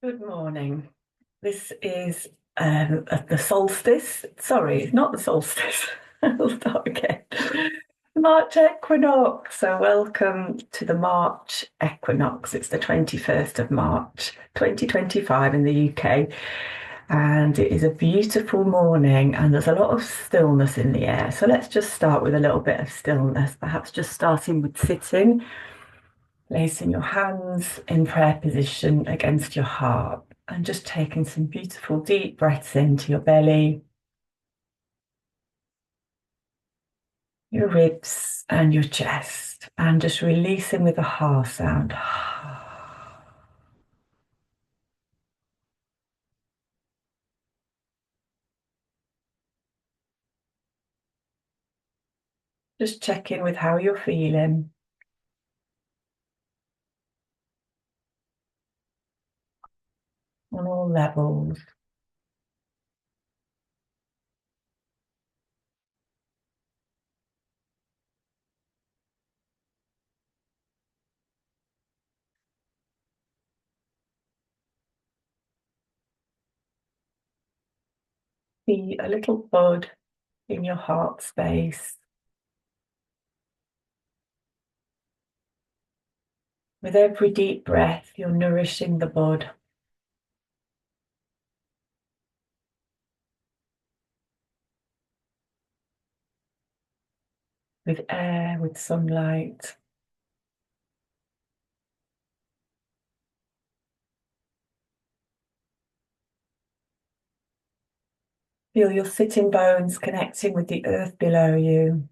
Good morning. This is the solstice. Sorry, it's not the solstice. I'll start again. March equinox. So, welcome to the March equinox. It's the 21st of March, 2025 in the UK. And it is a beautiful morning, and there's a lot of stillness in the air. So, let's just start with a little bit of stillness, perhaps just starting with sitting. Placing your hands in prayer position against your heart and just taking some beautiful deep breaths into your belly, your ribs, and your chest, and just releasing with a ha sound. Just check in with how you're feeling on all levels. See a little bud in your heart space. With every deep breath, you're nourishing the bud with air, with sunlight. Feel your sitting bones connecting with the earth below you.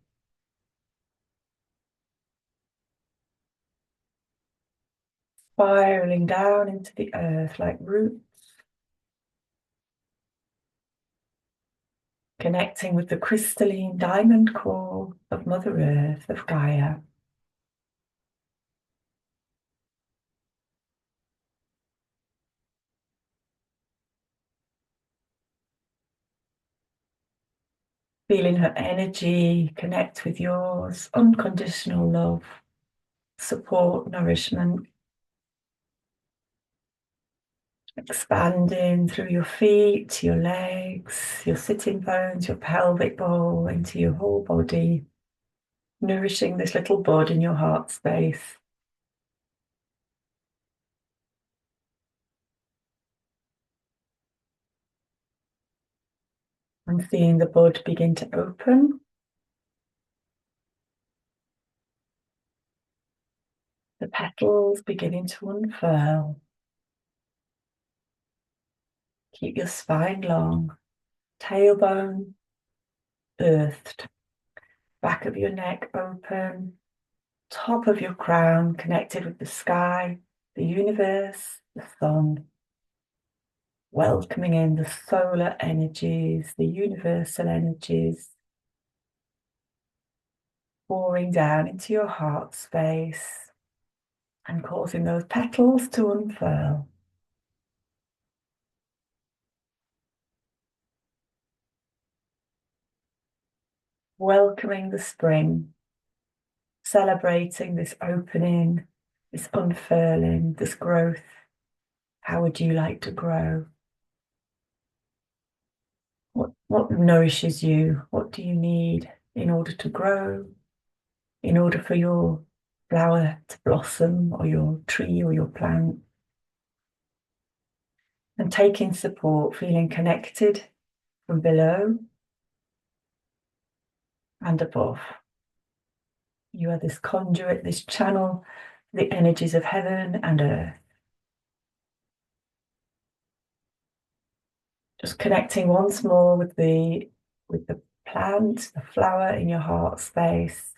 Spiraling down into the earth like roots, connecting with the crystalline diamond core of Mother Earth, of Gaia. Feeling her energy connect with yours, unconditional love, support, nourishment, expanding through your feet, your legs, your sitting bones, your pelvic bowl, into your whole body, nourishing this little bud in your heart space. And seeing the bud begin to open, the petals beginning to unfurl. Keep your spine long, tailbone earthed, back of your neck open, top of your crown connected with the sky, the universe, the sun, welcoming in the solar energies, the universal energies, pouring down into your heart space and causing those petals to unfurl. Welcoming the spring, celebrating this opening, this unfurling, this growth. How would you like to grow? What nourishes you? What do you need in order to grow? In order for your flower to blossom, or your tree or your plant? And taking support, feeling connected from below and above. You are this conduit, this channel, the energies of heaven and earth. Just connecting once more with the plant, the flower in your heart space.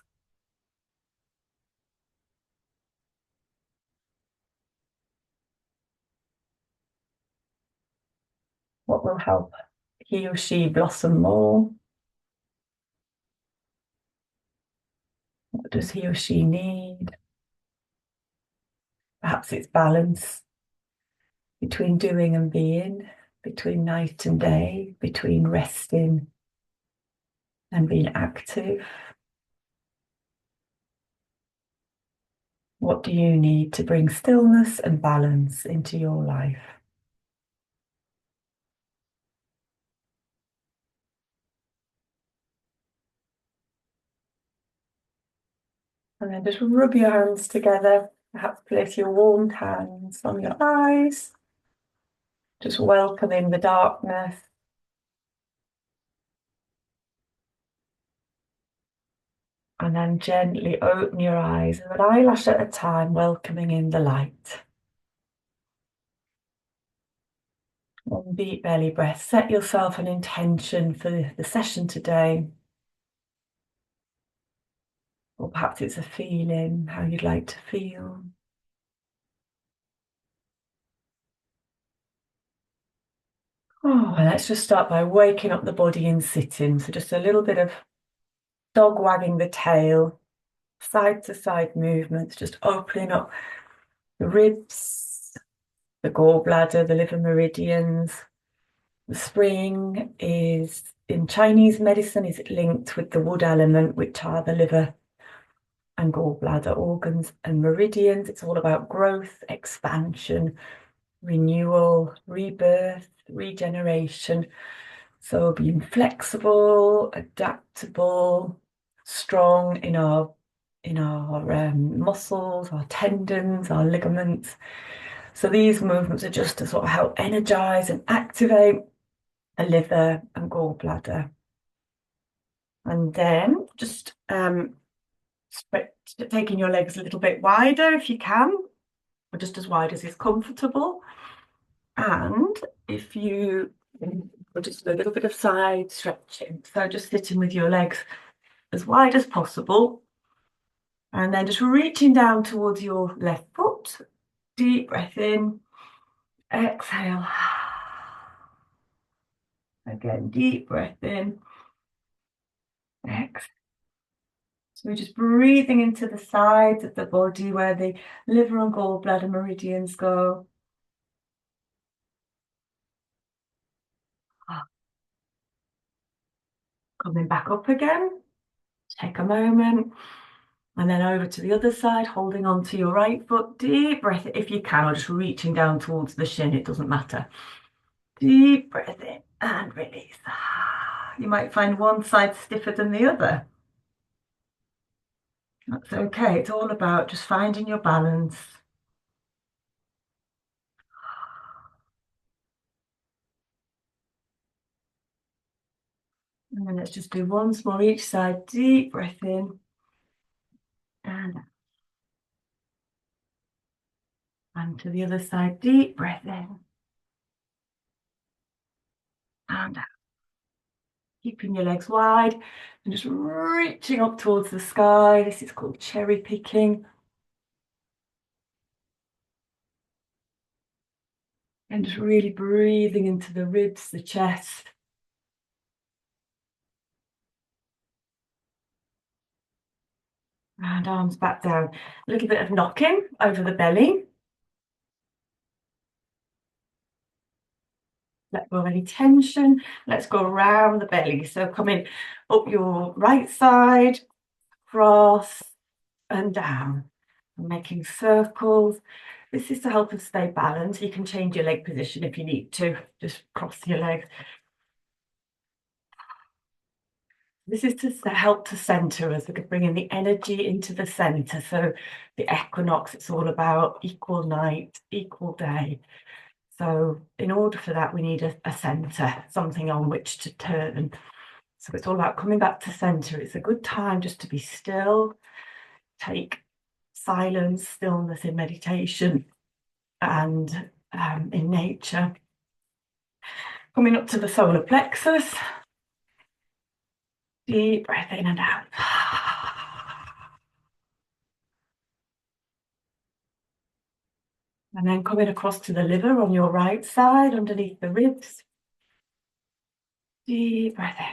What will help he or she blossom more? What does he or she need? Perhaps it's balance between doing and being, between night and day, between resting and being active. What do you need to bring stillness and balance into your life? And then just rub your hands together. Perhaps place your warmed hands on your eyes. Just welcoming the darkness. And then gently open your eyes, an eyelash at a time, welcoming in the light. One deep belly breath. Set yourself an intention for the session today. Or perhaps it's a feeling, how you'd like to feel. Oh, and let's just start by waking up the body in sitting. So just a little bit of dog wagging the tail, side to side movements, just opening up the ribs, the gallbladder, the liver meridians. The spring is, in Chinese medicine, is linked with the wood element, which are the liver and gallbladder organs and meridians. It's all about growth, expansion, renewal, rebirth, regeneration. So being flexible, adaptable, strong in our muscles, our tendons, our ligaments. So these movements are just to sort of help energize and activate the liver and gallbladder. And then just taking your legs a little bit wider if you can, or just as wide as is comfortable. And if you just a little bit of side stretching, so just sitting with your legs as wide as possible, and then just reaching down towards your left foot. Deep breath in, exhale. Again, deep breath in, exhale. So we're just breathing into the sides of the body where the liver and gallbladder meridians go. Coming back up again. Take a moment. And then over to the other side, holding on to your right foot. Deep breath if you can, or just reaching down towards the shin, it doesn't matter. Deep breath in and release. You might find one side stiffer than the other. That's okay. It's all about just finding your balance. And then let's just do once more each side. Deep breath in and out. And to the other side. Deep breath in and out. Keeping your legs wide and just reaching up towards the sky. This is called cherry picking. And just really breathing into the ribs, the chest. And arms back down. A little bit of knocking over the belly. Let go of any tension. Let's go around the belly. So coming up your right side, cross and down. And making circles. This is to help us stay balanced. You can change your leg position if you need to. Just cross your legs. This is to help to center us. We're bringing the energy into the center. So the equinox, it's all about equal night, equal day. So in order for that, we need a center, something on which to turn. So it's all about coming back to center. It's a good time just to be still, take silence, stillness in meditation and in nature. Coming up to the solar plexus. Deep breath in and out. And then coming across to the liver on your right side, underneath the ribs. Deep breath in.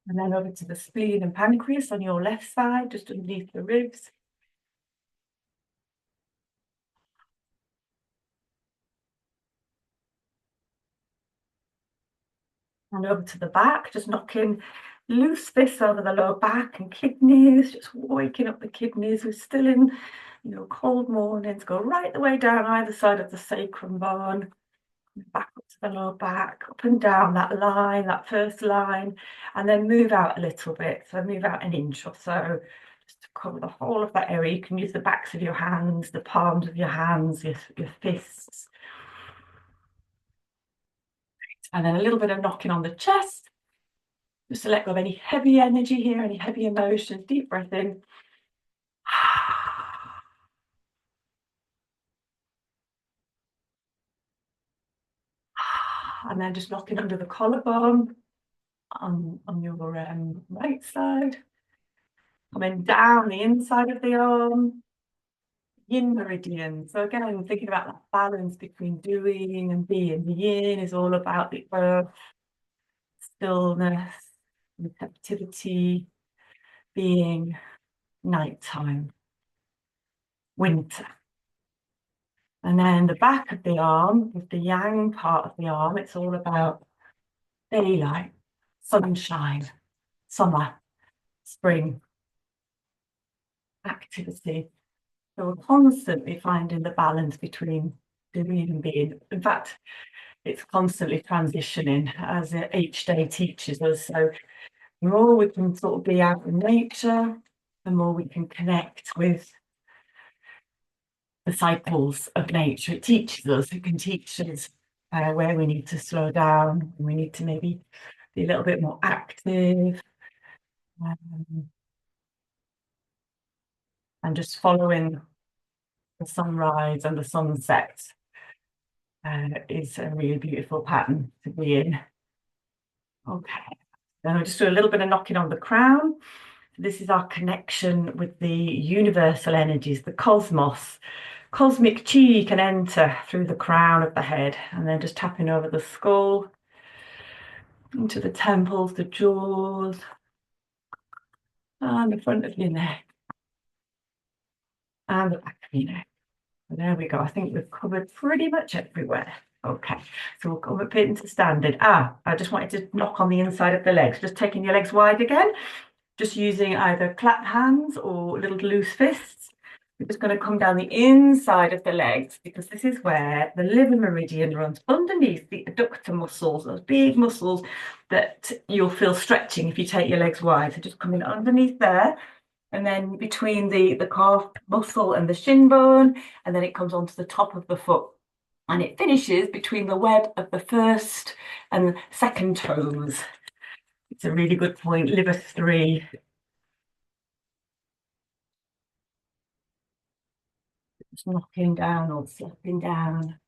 And then over to the spleen and pancreas on your left side, just underneath the ribs. And over to the back, just knocking loose fists over the lower back and kidneys, just waking up the kidneys. We're still in, cold mornings. Go right the way down either side of the sacrum bone. Back up to the lower back, up and down that line, that first line, and then move out a little bit. So move out an inch or so, just to cover the whole of that area. You can use the backs of your hands, the palms of your hands, your fists. And then a little bit of knocking on the chest, just to let go of any heavy energy here, any heavy emotions. Deep breath in. And then just knocking under the collarbone on your right side. Coming down the inside of the arm. Yin meridian. So again, I'm thinking about that balance between doing and being. The yin is all about the earth, stillness, receptivity, being, nighttime, winter. And then the back of the arm, with the yang part of the arm, it's all about daylight, sunshine, summer, spring, activity. So we're constantly finding the balance between doing and being. In fact, it's constantly transitioning as each day teaches us. So the more we can sort of be out in nature, the more we can connect with the cycles of nature. It teaches us, it can teach us where we need to slow down, and we need to maybe be a little bit more active. And just following the sunrise and the sunset is a really beautiful pattern to be in. Okay, then I'll just do a little bit of knocking on the crown. This is our connection with the universal energies, the cosmos. Cosmic chi can enter through the crown of the head, and then just tapping over the skull, into the temples, the jaws, and the front of your neck, and the back of your neck. There we go. I think we've covered pretty much everywhere. Okay, so we'll come up into standard. I just wanted to knock on the inside of the legs. Just taking your legs wide again. Just using either clap hands or little loose fists. We're just going to come down the inside of the legs, because this is where the liver meridian runs underneath the adductor muscles, those big muscles that you'll feel stretching if you take your legs wide. So just coming underneath there, and then between the calf muscle and the shin bone, and then it comes onto the top of the foot. And it finishes between the web of the first and second toes. It's a really good point. Liver 3. Just knocking down or slapping down.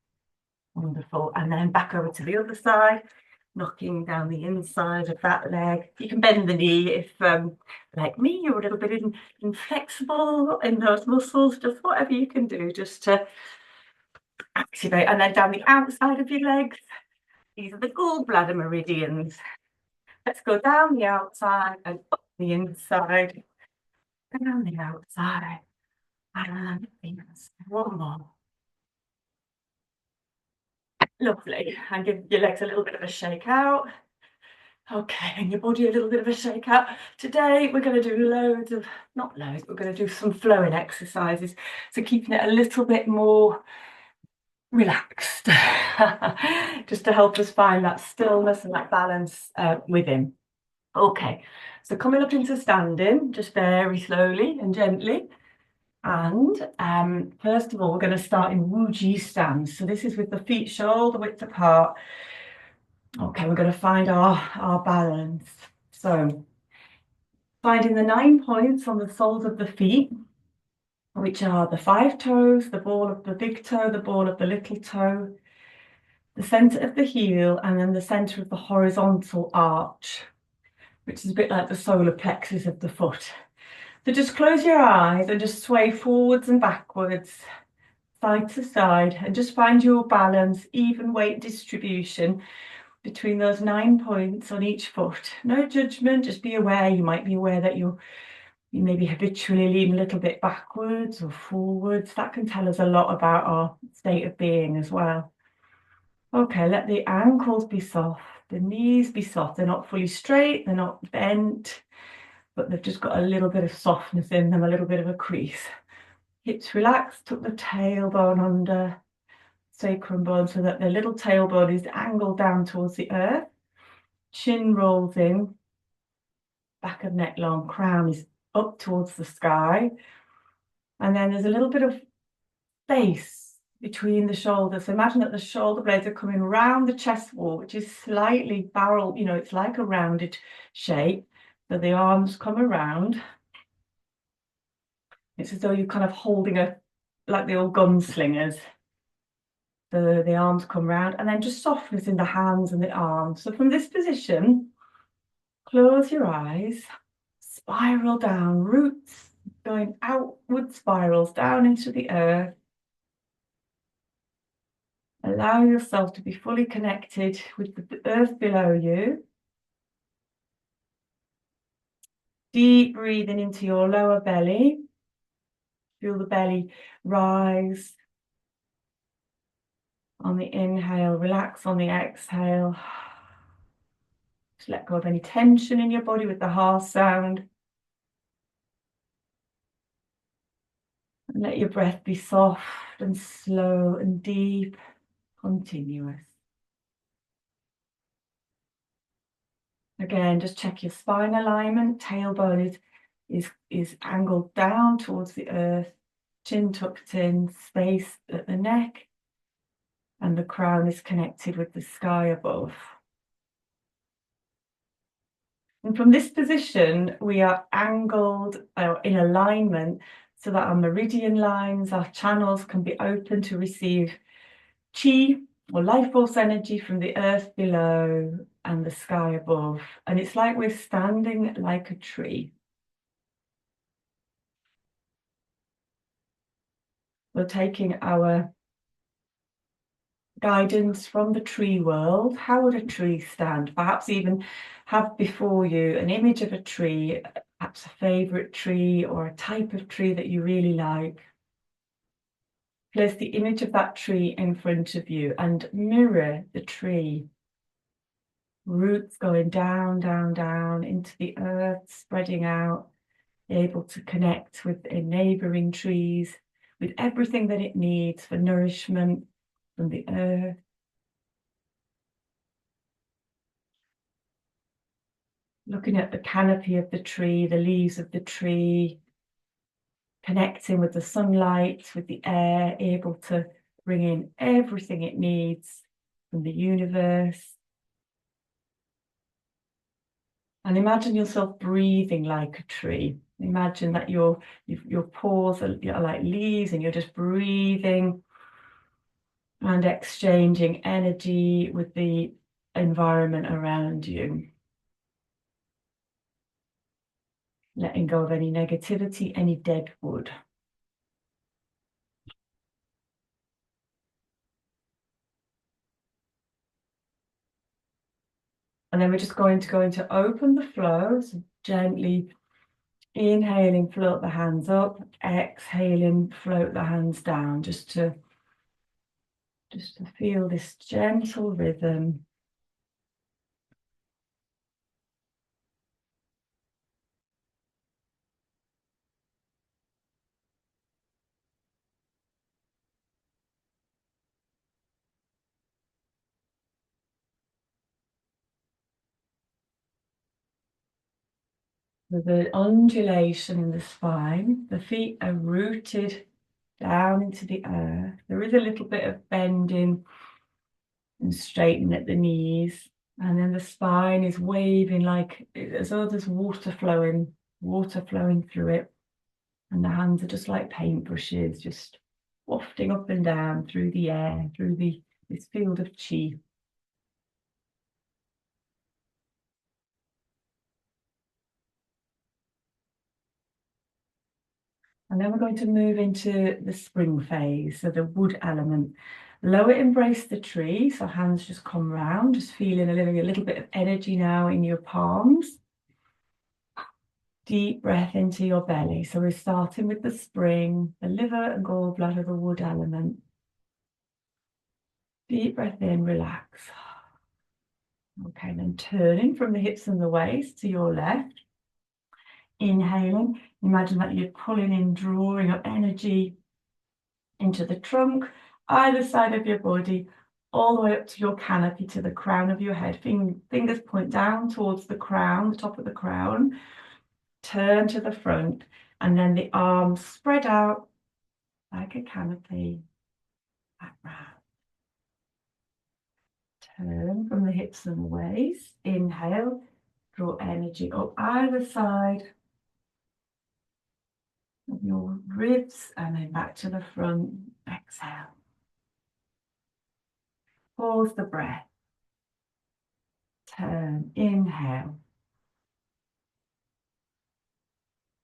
Wonderful. And then back over to the other side, knocking down the inside of that leg. You can bend the knee if, like me, you're a little bit inflexible in those muscles. Just whatever you can do just to activate. And then down the outside of your legs. These are the gallbladder meridians. Let's go down the outside and up the inside. Down the outside and inside. One more. Lovely. And give your legs a little bit of a shake out. Okay, and your body a little bit of a shake out. Today we're going to do not loads, we're going to do some flowing exercises. So keeping it a little bit more relaxed, just to help us find that stillness and that balance within. Okay, so coming up into standing, just very slowly and gently. And first of all, we're going to start in Wuji stance. So this is with the feet shoulder width apart. Okay, we're going to find our balance. So finding the 9 points on the soles of the feet, which are the 5 toes, the ball of the big toe, the ball of the little toe, the center of the heel, and then the center of the horizontal arch, which is a bit like the solar plexus of the foot. So just close your eyes and just sway forwards and backwards, side to side, and just find your balance, even weight distribution between those 9 points on each foot. No judgment, just be aware. You might be aware that you maybe habitually lean a little bit backwards or forwards. That can tell us a lot about our state of being as well. Okay, let the ankles be soft, the knees be soft. They're not fully straight, they're not bent, but they've just got a little bit of softness in them, a little bit of a crease. Hips relaxed, tuck the tailbone under, sacrum bone so that the little tailbone is angled down towards the earth. Chin rolls in, back of neck long, crown is up towards the sky. And then there's a little bit of space between the shoulders. So imagine that the shoulder blades are coming round the chest wall, which is slightly barrel, it's like a rounded shape. So the arms come around. It's as though you're kind of holding like the old gunslingers. The arms come round, and then just softness in the hands and the arms. So from this position, close your eyes, spiral down, roots going outward spirals down into the earth. Allow yourself to be fully connected with the earth below you. Deep breathing into your lower belly. Feel the belly rise on the inhale, relax on the exhale. Just let go of any tension in your body with the ha sound. And let your breath be soft and slow and deep, continuous. Again, just check your spine alignment. Tailbone is angled down towards the earth. Chin tucked in, space at the neck. And the crown is connected with the sky above. And from this position, we are angled in alignment so that our meridian lines, our channels can be open to receive chi or life force energy from the earth below and the sky above. And it's like we're standing like a tree. We're taking our guidance from the tree world. How would a tree stand? Perhaps even have before you an image of a tree, perhaps a favorite tree or a type of tree that you really like. Place the image of that tree in front of you and mirror the tree. Roots going down, down, down into the earth, spreading out, able to connect with neighboring trees, with everything that it needs for nourishment from the earth. Looking at the canopy of the tree, the leaves of the tree, connecting with the sunlight, with the air, able to bring in everything it needs from the universe. And imagine yourself breathing like a tree. Imagine that your pores are like leaves and you're just breathing and exchanging energy with the environment around you. Letting go of any negativity, any dead wood. And then we're just going to go into open the flow, so gently inhaling, float the hands up, exhaling, float the hands down, just to feel this gentle rhythm. With the undulation in the spine, the feet are rooted down into the earth. There is a little bit of bending and straightening at the knees. And then the spine is waving like as though there's water flowing through it. And the hands are just like paintbrushes, just wafting up and down through the air, through this field of chi. And then we're going to move into the spring phase, so the wood element. Lower embrace the tree, so hands just come round, just feeling a little bit of energy now in your palms. Deep breath into your belly. So we're starting with the spring, the liver and gallbladder, the wood element. Deep breath in, relax. Okay, then turning from the hips and the waist to your left. Inhaling, imagine that you're pulling in, drawing up energy into the trunk either side of your body, all the way up to your canopy, to the crown of your head. Fingers point down towards the crown, the top of the crown. Turn to the front, and then the arms spread out like a canopy, back round. Turn from the hips and the waist. Inhale, draw energy up either side of your ribs, and then back to the front. Exhale. Pause the breath. Turn. Inhale.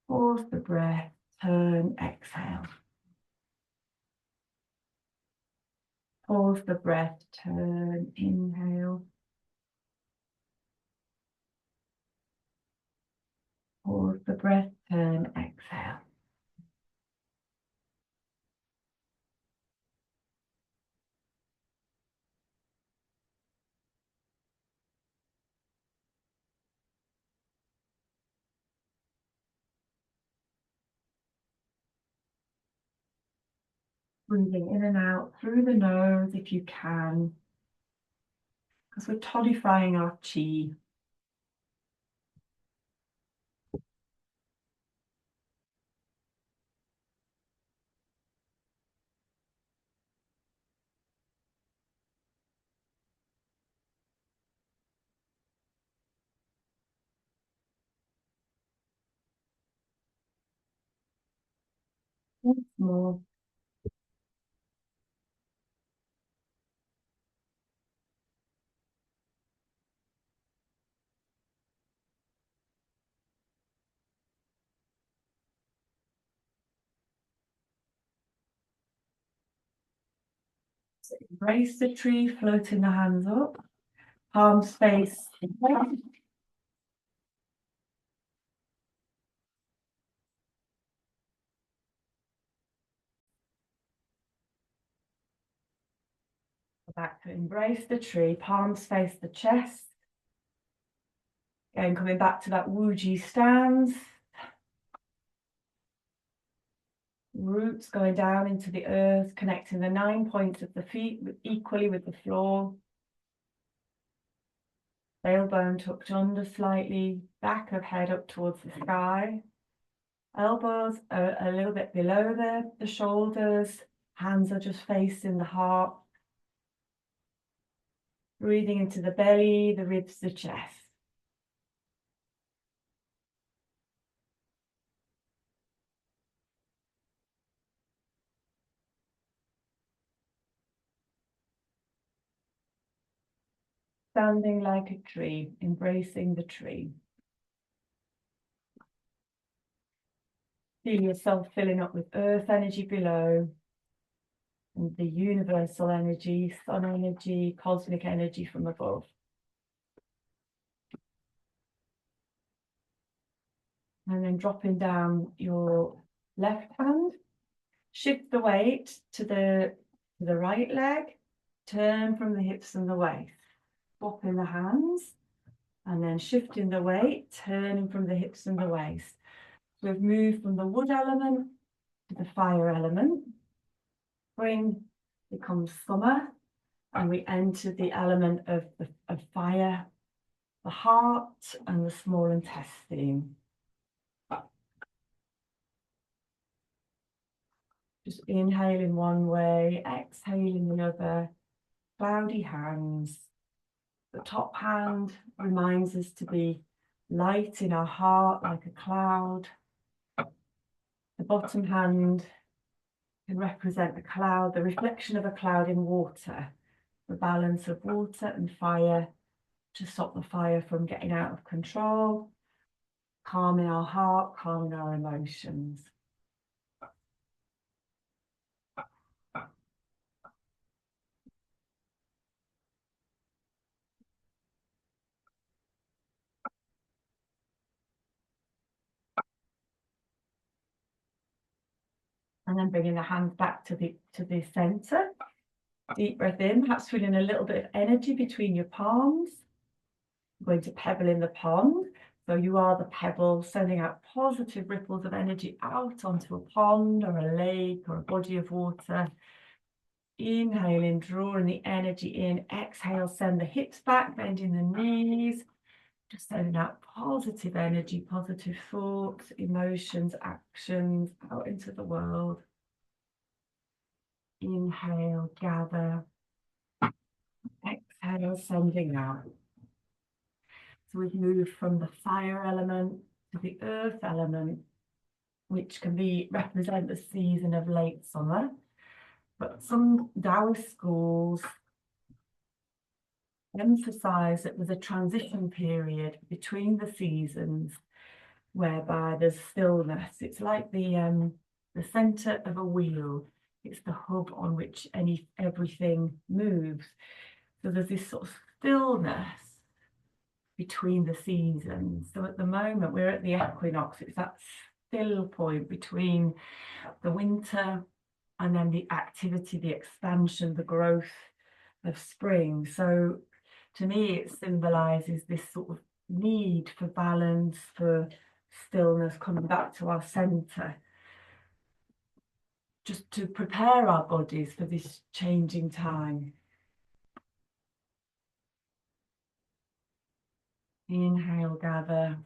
Pause the breath. Turn. Exhale. Pause the breath. Turn. Inhale. Pause the breath. Turn. Exhale. Breathing in and out through the nose if you can, because we're todifying our chi. Once more. So embrace the tree, floating the hands up, palms face back to embrace the tree, palms face the chest. Again, coming back to that Wuji stance. Roots going down into the earth, connecting the 9 points of the feet equally with the floor. Tailbone tucked under slightly, back of head up towards the sky. Elbows are a little bit below the shoulders. Hands are just facing the heart. Breathing into the belly, the ribs, the chest. Standing like a tree, embracing the tree. Feel yourself filling up with earth energy below, and the universal energy, sun energy, cosmic energy from above. And then dropping down your left hand, shift the weight to the right leg, turn from the hips and the waist, swapping the hands, and then shifting the weight, turning from the hips and the waist. We've moved from the wood element to the fire element. Spring becomes summer, and we enter the element of fire, the heart and the small intestine. Just inhaling one way, exhaling the other. Cloudy hands. The top hand reminds us to be light in our heart, like a cloud. The bottom hand can represent a cloud, the reflection of a cloud in water, the balance of water and fire to stop the fire from getting out of control, calming our heart, calming our emotions. And then bringing the hands back to the center. Deep breath in, perhaps feeling a little bit of energy between your palms. I'm going to pebble in the pond. So you are the pebble, sending out positive ripples of energy out onto a pond or a lake or a body of water. Inhaling, drawing the energy in. Exhale, send the hips back, bending the knees. Just sending out positive energy, positive thoughts, emotions, actions out into the world. Inhale, gather. Exhale, sending out. So we've moved from the fire element to the earth element, which can represent the season of late summer. But some Taoist schools emphasize that there's a transition period between the seasons whereby there's stillness. It's like the center of a wheel. It's the hub on which everything moves. So there's this sort of stillness between the seasons. So at the moment we're at the equinox. It's that still point between the winter and then the activity, the expansion, the growth of spring. So to me it symbolizes this sort of need for balance, for stillness, coming back to our center, just to prepare our bodies for this changing time. Inhale, gather.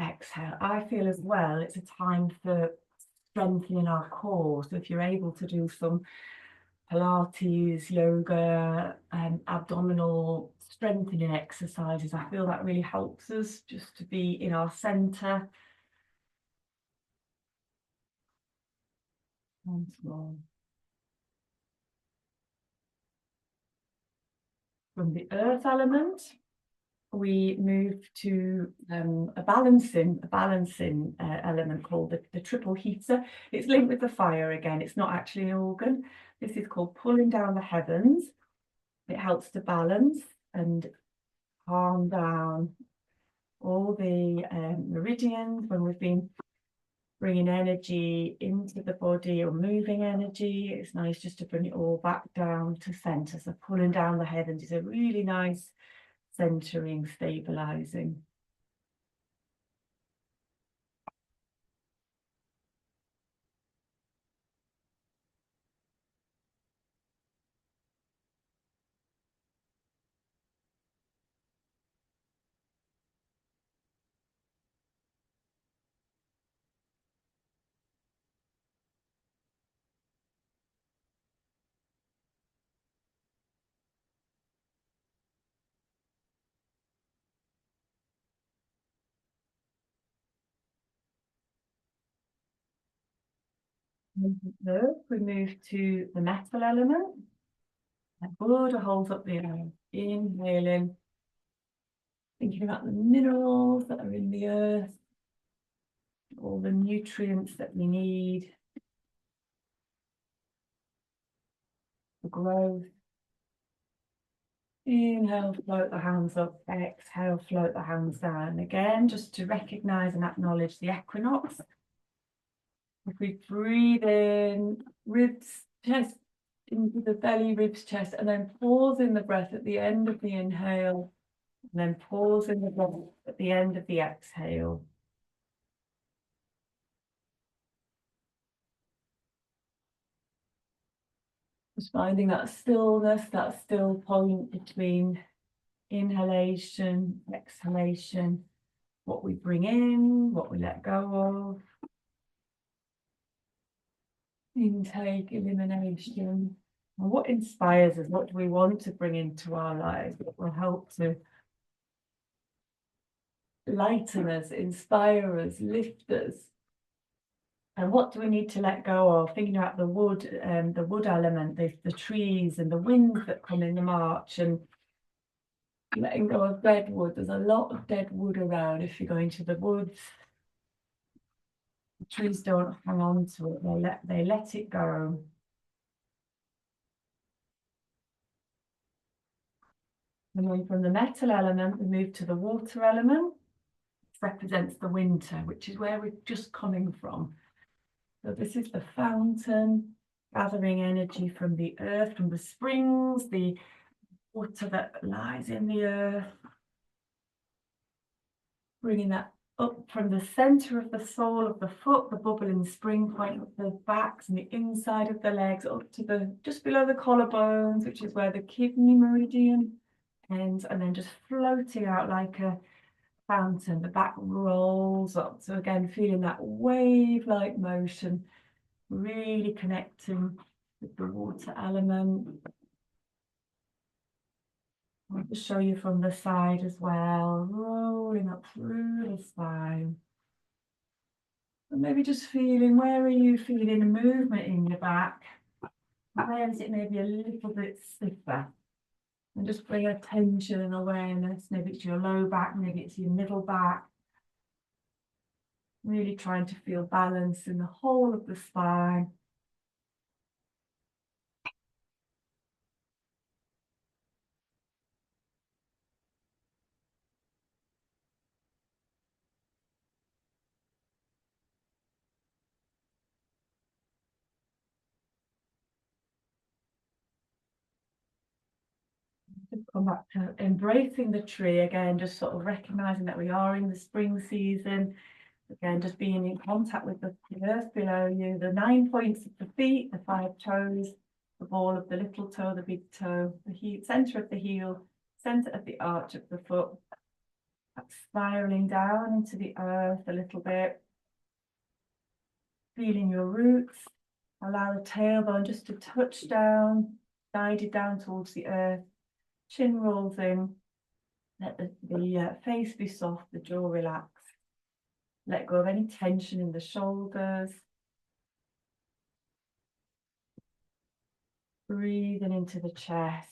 Exhale. I feel as well it's a time for strengthening our core. So if you're able to do some Pilates, yoga, and abdominal strengthening exercises, I feel that really helps us just to be in our center. Once more. From the earth element, we move to a balancing element called the triple heater. It's linked with the fire again. It's not actually an organ. This is called pulling down the heavens. It helps to balance and calm down all the meridians when we've been bringing energy into the body or moving energy. It's nice just to bring it all back down to center. So pulling down the heavens is a really nice centering, stabilizing. We move to the metal element. Buddha holds up the air. Inhaling, thinking about the minerals that are in the earth, all the nutrients that we need for growth. Inhale, float the hands up. Exhale, float the hands down. Again, just to recognize and acknowledge the equinox. If we breathe in, ribs, chest, into the belly, ribs, chest, and then pause in the breath at the end of the inhale, and then pause in the breath at the end of the exhale. Just finding that stillness, that still point between inhalation, exhalation, what we bring in, what we let go of. Intake, elimination. And what inspires us? What do we want to bring into our lives? What will help to lighten us, inspire us, lift us? And what do we need to let go of? Thinking about the wood element, the trees and the winds that come in the March, and letting go of dead wood. There's a lot of dead wood around if you're going to the woods. The trees don't hang on to it, they let it go. And then from the metal element, we move to the water element, which represents the winter, which is where we're just coming from. So this is the fountain, gathering energy from the earth, from the springs, the water that lies in the earth, bringing that up from the center of the sole of the foot, the bubbling spring point up the backs and the inside of the legs, up to the just below the collarbones, which is where the kidney meridian ends, and then just floating out like a fountain. The back rolls up. So again, feeling that wave-like motion, really connecting with the water element. I'll just show you from the side as well, rolling up through the spine. And maybe just feeling, where are you feeling a movement in your back? Where is it maybe a little bit stiffer? And just bring attention and awareness. Maybe it's your low back, maybe it's your middle back. Really trying to feel balance in the whole of the spine. Come back to embracing the tree again, just sort of recognizing that we are in the spring season. Again, just being in contact with the earth below you, the 9 points of the feet, the 5 toes, the ball of the little toe, the big toe, the center of the heel, center of the arch of the foot. That's spiraling down into the earth a little bit. Feeling your roots. Allow the tailbone just to touch down, guided down towards the earth. Chin rolls in. Let the face be soft, the jaw relax. Let go of any tension in the shoulders. Breathing into the chest.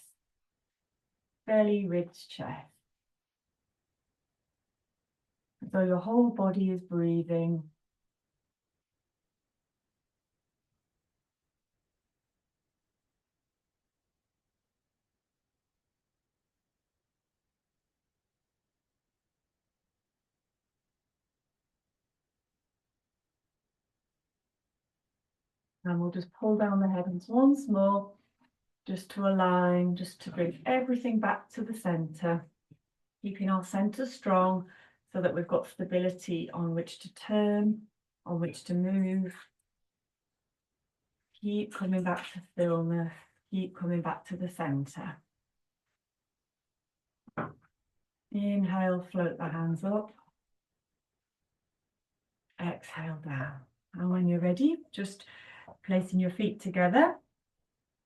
Belly, ribs, chest. As though your whole body is breathing. And we'll just pull down the heavens once more, just to align, just to bring everything back to the center, keeping our center strong so that we've got stability on which to turn, on which to move. Keep coming back to stillness, keep coming back to the center. Inhale, float the hands up. Exhale down. And when you're ready, just placing your feet together.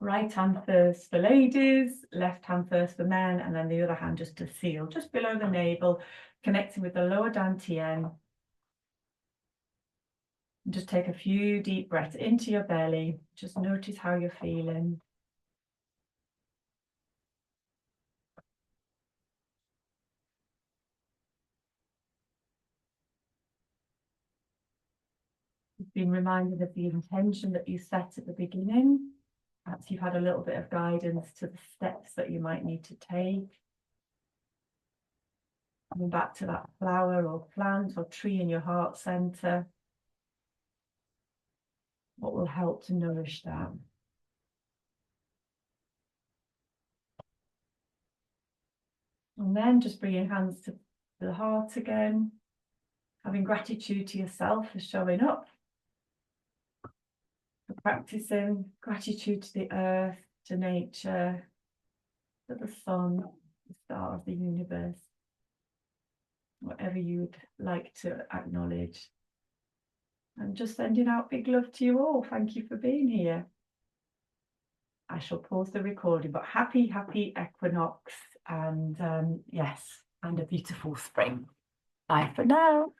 Right hand first for ladies, left hand first for men, and then the other hand just to seal, just below the navel, connecting with the lower dantian. Just take a few deep breaths into your belly. Just notice how you're feeling. You've been reminded of the intention that you set at the beginning. Perhaps you've had a little bit of guidance to the steps that you might need to take. Coming back to that flower or plant or tree in your heart center. What will help to nourish that? And then just bring your hands to the heart again, having gratitude to yourself for showing up, for practicing, gratitude to the earth, to nature, to the sun, the star of the universe, whatever you would like to acknowledge. And just sending out big love to you all. Thank you for being here. I shall pause the recording, but happy equinox, and yes, and a beautiful spring. Bye for now.